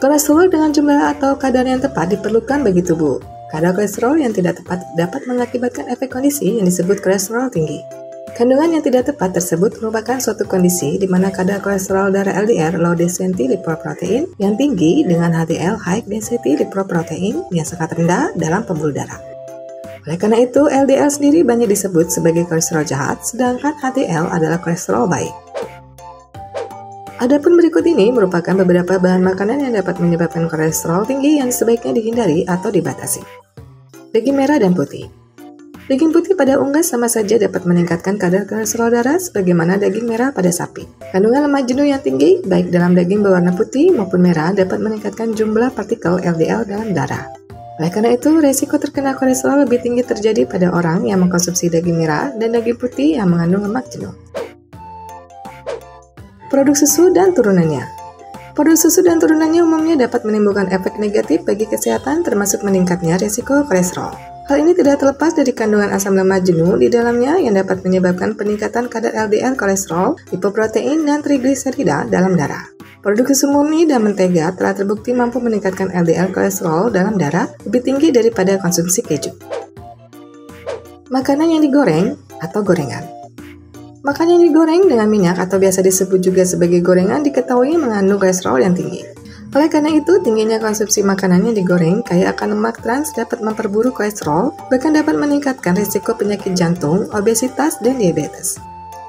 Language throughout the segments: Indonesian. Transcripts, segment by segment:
Kolesterol dengan jumlah atau kadar yang tepat diperlukan bagi tubuh. Kadar kolesterol yang tidak tepat dapat mengakibatkan efek kondisi yang disebut kolesterol tinggi. Kandungan yang tidak tepat tersebut merupakan suatu kondisi di mana kadar kolesterol darah LDL (low density lipoprotein) yang tinggi dengan HDL (high density lipoprotein) yang sangat rendah dalam pembuluh darah. Oleh karena itu, LDL sendiri banyak disebut sebagai kolesterol jahat, sedangkan HDL adalah kolesterol baik. Adapun berikut ini merupakan beberapa bahan makanan yang dapat menyebabkan kolesterol tinggi yang sebaiknya dihindari atau dibatasi. Daging merah dan putih. Daging putih pada unggas sama saja dapat meningkatkan kadar kolesterol darah sebagaimana daging merah pada sapi. Kandungan lemak jenuh yang tinggi, baik dalam daging berwarna putih maupun merah, dapat meningkatkan jumlah partikel LDL dalam darah. Oleh karena itu, resiko terkena kolesterol lebih tinggi terjadi pada orang yang mengkonsumsi daging merah dan daging putih yang mengandung lemak jenuh. Produk susu dan turunannya. Produk susu dan turunannya umumnya dapat menimbulkan efek negatif bagi kesehatan termasuk meningkatnya resiko kolesterol. Hal ini tidak terlepas dari kandungan asam lemak jenuh di dalamnya yang dapat menyebabkan peningkatan kadar LDL kolesterol, lipoprotein, dan trigliserida dalam darah. Produk susu murni dan mentega telah terbukti mampu meningkatkan LDL kolesterol dalam darah lebih tinggi daripada konsumsi keju. Makanan yang digoreng atau gorengan. Makanan yang digoreng dengan minyak atau biasa disebut juga sebagai gorengan diketahui mengandung kolesterol yang tinggi. Oleh karena itu, tingginya konsumsi makanan yang digoreng kaya akan lemak trans dapat memperburuk kolesterol, bahkan dapat meningkatkan risiko penyakit jantung, obesitas, dan diabetes.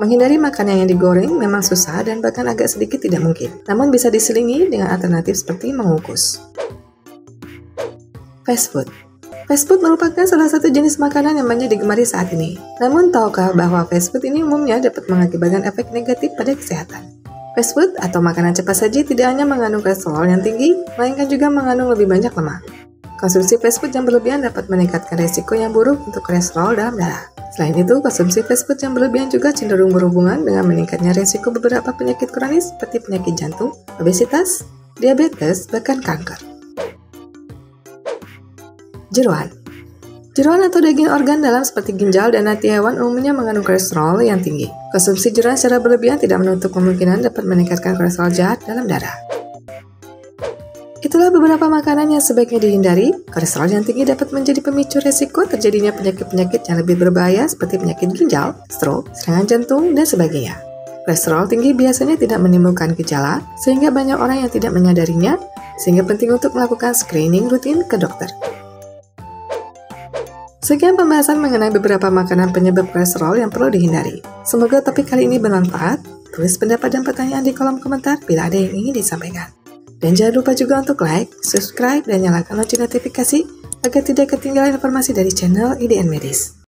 Menghindari makanan yang digoreng memang susah dan bahkan agak sedikit tidak mungkin, namun bisa diselingi dengan alternatif seperti mengukus. Fast food. Fast food merupakan salah satu jenis makanan yang banyak digemari saat ini. Namun, tahukah bahwa fast food ini umumnya dapat mengakibatkan efek negatif pada kesehatan? Fast food atau makanan cepat saji tidak hanya mengandung kolesterol yang tinggi, melainkan juga mengandung lebih banyak lemak. Konsumsi fast food yang berlebihan dapat meningkatkan risiko yang buruk untuk kolesterol dalam darah. Selain itu, konsumsi fast food yang berlebihan juga cenderung berhubungan dengan meningkatnya risiko beberapa penyakit kronis seperti penyakit jantung, obesitas, diabetes, bahkan kanker. Jeroan. Jeroan atau daging organ dalam seperti ginjal dan hati hewan umumnya mengandung kolesterol yang tinggi. Konsumsi jeroan secara berlebihan tidak menutup kemungkinan dapat meningkatkan kolesterol jahat dalam darah. Itulah beberapa makanan yang sebaiknya dihindari. Kolesterol yang tinggi dapat menjadi pemicu resiko terjadinya penyakit-penyakit yang lebih berbahaya seperti penyakit ginjal, stroke, serangan jantung, dan sebagainya. Kolesterol tinggi biasanya tidak menimbulkan gejala, sehingga banyak orang yang tidak menyadarinya, sehingga penting untuk melakukan screening rutin ke dokter. Sekian pembahasan mengenai beberapa makanan penyebab kolesterol yang perlu dihindari. Semoga topik kali ini bermanfaat. Tulis pendapat dan pertanyaan di kolom komentar bila ada yang ingin disampaikan. Dan jangan lupa juga untuk like, subscribe, dan nyalakan lonceng notifikasi agar tidak ketinggalan informasi dari channel IDN Medis.